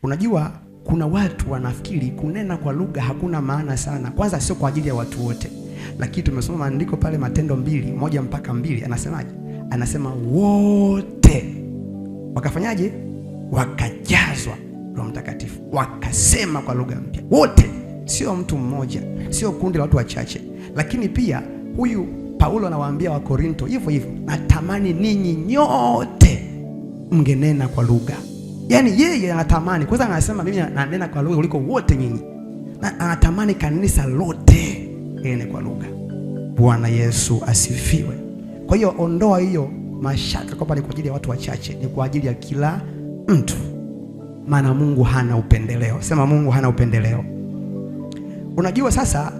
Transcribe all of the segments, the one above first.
Unajua kuna watu wanafikiri kunena kwa lugha hakuna maana sana. Kwanza sio kwa ajili ya watu wote. Lakini tumesoma maandiko pale Matendo 2:1-2, anasemaje? Anasema wote wakafanyaje? Wakajazwa Roho Mtakatifu, wakasema kwa lugha mpya. Wote, sio mtu mmoja, sio kundi la watu wachache. Lakini pia huyu Paulo anawaambia wa Korinto hivyo hivyo, natamani ninyi nyote mngenena kwa lugha. Yaani yeye anatamani, kwanza anasema mimi nanena kwa lugha kuliko wote nyinyi. Na anatamani kanisa lote nene kwa lugha. Bwana Yesu asifiwe. Kwa hiyo ondoa hiyo mashaka kwamba ni kwa ajili ya watu wachache, ni kwa ajili ya kila mtu. Maana Mungu hana upendeleo. Sema Mungu hana upendeleo. Unajua sasa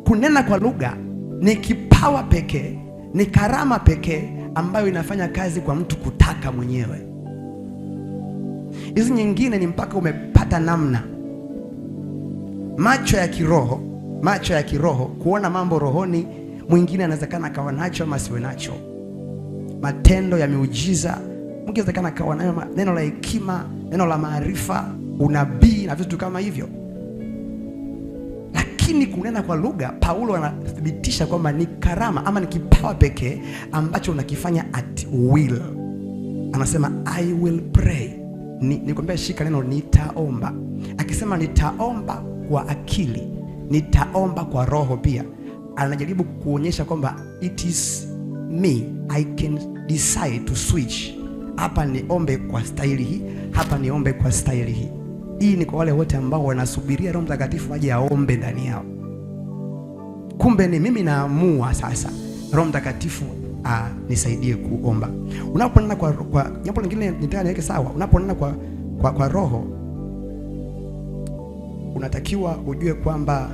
kunena kwa lugha ni kipawa pekee, ni karama pekee ambayo inafanya kazi kwa mtu kutaka mwenyewe. Hizi nyingine ni mpaka umepata namna, macho ya kiroho kuona mambo rohoni. Mwingine anawezekana akawa nacho ama siwe nacho. Matendo ya miujiza, mwingine anawezekana akawa nayo, neno la hekima, neno la maarifa, unabii na vitu kama hivyo. Lakini kunena kwa lugha, Paulo anathibitisha kwamba ni karama ama ni kipawa pekee ambacho unakifanya at will. Anasema I will pray. Nikwambia shika neno nitaomba. Akisema nitaomba kwa akili, nitaomba kwa roho pia. Anajaribu kuonyesha kwamba it is me, I can decide to switch. Hapa niombe kwa staili hii, hapa niombe kwa staili hii. Hii ni kwa wale wote ambao wanasubiria Roho Mtakatifu aje aombe ndani yao. Kumbe ni mimi naamua sasa Roho Mtakatifu nisaidie kuomba. Unaponena kwa jambo lingine nitaka niweke sawa. Unaponena kwa roho, unatakiwa ujue kwamba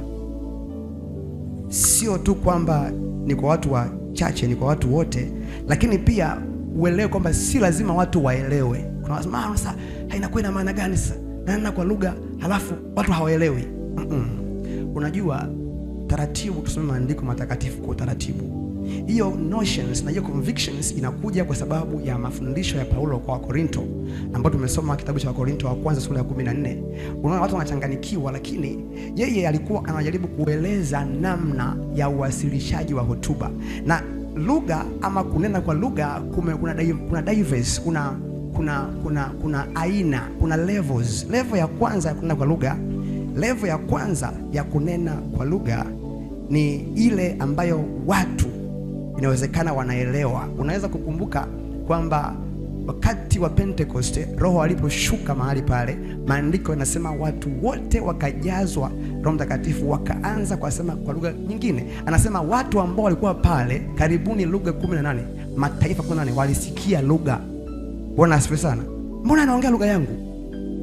sio tu kwamba ni kwa watu wachache, ni kwa watu wote. Lakini pia uelewe kwamba si lazima watu waelewe. Kuna watu sasa hainakuwa ina maana gani sasa nanena kwa lugha halafu watu hawaelewi. Unajua taratibu, tusome maandiko matakatifu kwa taratibu. Hiyo notions na hiyo convictions inakuja kwa sababu ya mafundisho ya Paulo kwa Korinto, ambapo tumesoma kitabu cha Korinto wa kwanza sura ya 14. Unaona watu wanachanganikiwa, lakini yeye alikuwa anajaribu kueleza namna ya uwasilishaji wa hotuba. Na lugha ama kunena kwa lugha kuna diverse, kuna aina, kuna levels. Level ya kwanza ya kunena kwa lugha, level ya kwanza ya kunena kwa lugha ni ile ambayo watu inawezekana wanaelewa. Unaweza kukumbuka kwamba wakati wa Pentecost Roho aliposhuka mahali pale, maandiko yanasema watu wote wakajazwa Roho Mtakatifu, wakaanza kusema kwa lugha nyingine. Anasema watu ambao walikuwa pale karibuni lugha 18, mataifa 18 walisikia lugha. Bwana asifiwe sana. Mbona anaongea lugha yangu?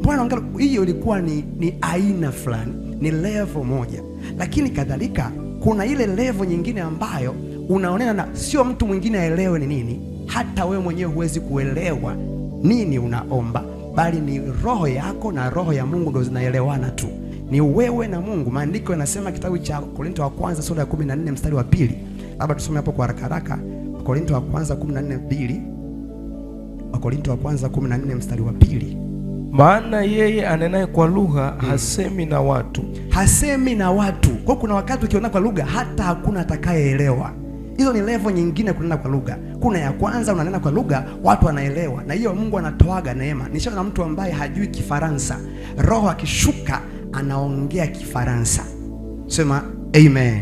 Mbona anaongea? Hiyo ilikuwa ni aina fulani, ni level moja. Lakini kadhalika kuna ile level nyingine ambayo unaonena na sio mtu mwingine aelewe ni nini. Hata wewe mwenyewe huwezi kuelewa nini unaomba, bali ni roho yako na roho ya Mungu ndio zinaelewana tu. Ni wewe na Mungu. Maandiko yanasema kitabu cha Korinto wa kwanza sura ya 14 mstari wa 2. Labda tusome hapo kwa haraka. Korinto wa kwanza 14:2. Korinto wa kwanza 14 mstari wa 2. Maana yeye anenaye kwa lugha hasemi na watu. Hasemi na watu. Kwa kuna wakati ukiona kwa lugha hata hakuna atakayeelewa. Hizo ni level nyingine kunena kwa lugha. Kuna ya kwanza unanena kwa lugha watu wanaelewa, na hiyo Mungu anatoaga neema. Nishaona mtu ambaye hajui Kifaransa, Roho akishuka anaongea Kifaransa. Sema amen.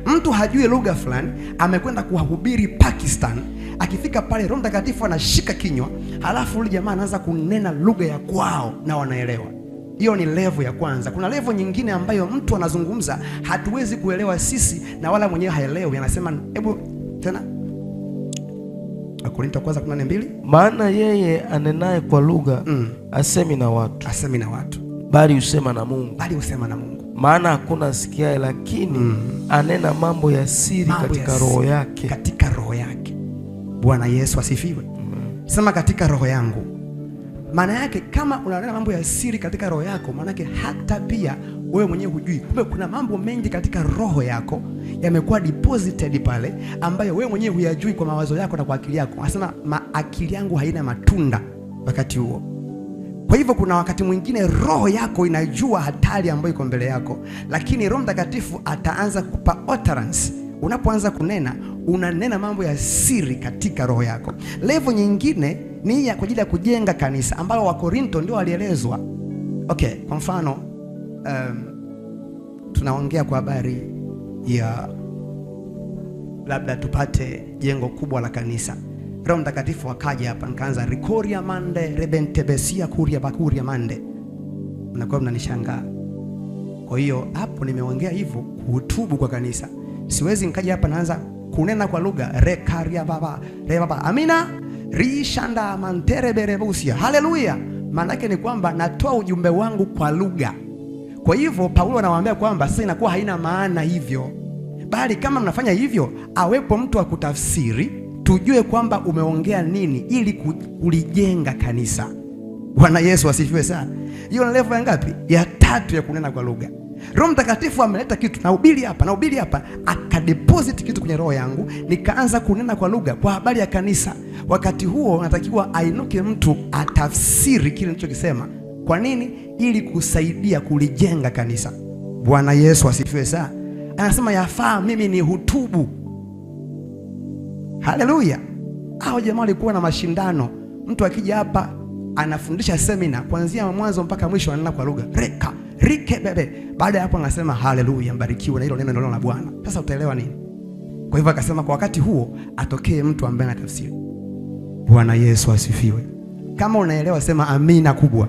Mtu hajui lugha fulani amekwenda kuhubiri Pakistan, akifika pale Roho Mtakatifu anashika kinywa, halafu yule jamaa anaanza kunena lugha ya kwao na wanaelewa. Hiyo ni level ya kwanza. Kuna level nyingine ambayo mtu anazungumza hatuwezi kuelewa sisi na wala mwenyewe haelewi. Anasema hebu tena Korinto kwanza 14:2. Maana yeye anenaye kwa lugha asemi na watu. Asemi na watu, bali usema na Mungu. Bali usema na Mungu. Maana hakuna asikiaye, lakini anena mambo ya siri katika roho yake. Katika roho yake. Bwana Yesu asifiwe. Sema katika roho yangu. Maana yake kama unanena mambo ya siri katika roho yako, maana yake hata pia wewe mwenyewe hujui. Kumbe kuna mambo mengi katika roho yako yamekuwa deposited pale ambayo wewe mwenyewe huyajui kwa mawazo yako na kwa akili yako. Anasema akili yangu haina matunda wakati huo. Kwa hivyo kuna wakati mwingine roho yako inajua hatari ambayo iko mbele yako, lakini Roho Mtakatifu ataanza kupa utterance. Unapoanza kunena, unanena mambo ya siri katika roho yako. Level nyingine ni ya kwa ajili ya kujenga kanisa, ambalo Wakorinto ndio walielezwa. Okay, kwa mfano tunaongea kwa habari ya labda tupate jengo kubwa la kanisa. Roho Mtakatifu akaja hapa, nikaanza rikoria mande rebentebesia kuria bakuria mande, mnakuwa mnanishangaa. Kwa hiyo hapo nimeongea hivyo kuhutubu kwa kanisa. Siwezi nikaja hapa naanza kunena kwa lugha rekaria baba re baba amina rishanda mantere berebusia haleluya. Maana yake ni kwamba natoa ujumbe wangu kwa lugha. Kwa hivyo Paulo anawaambia kwamba sasa inakuwa haina maana hivyo, bali kama mnafanya hivyo awepo mtu wa kutafsiri, tujue kwamba umeongea nini, ili kulijenga kanisa. Bwana Yesu asifiwe sana. Hiyo ni level ya ngapi? Ya 3 ya kunena kwa lugha. Roho Mtakatifu ameleta kitu, nahubiri hapa, akadeposit kitu kwenye roho yangu, nikaanza kunena kwa lugha kwa habari ya kanisa. Wakati huo natakiwa ainuke mtu atafsiri kile nilichokisema. Kwa nini? Ili kusaidia kulijenga kanisa. Bwana Yesu asifiwe sana. Anasema yafaa mimi ni hutubu. Haleluya. Hao jamaa walikuwa na mashindano. Mtu akija hapa anafundisha semina kuanzia mwanzo mpaka mwisho, ananena kwa lugha rike bebe. Baada ya hapo anasema haleluya, mbarikiwe na hilo neno la Bwana. Sasa utaelewa nini? Kwa hivyo akasema kwa wakati huo atokee mtu ambaye anatafsiri. Bwana Yesu asifiwe. Kama unaelewa sema amina kubwa.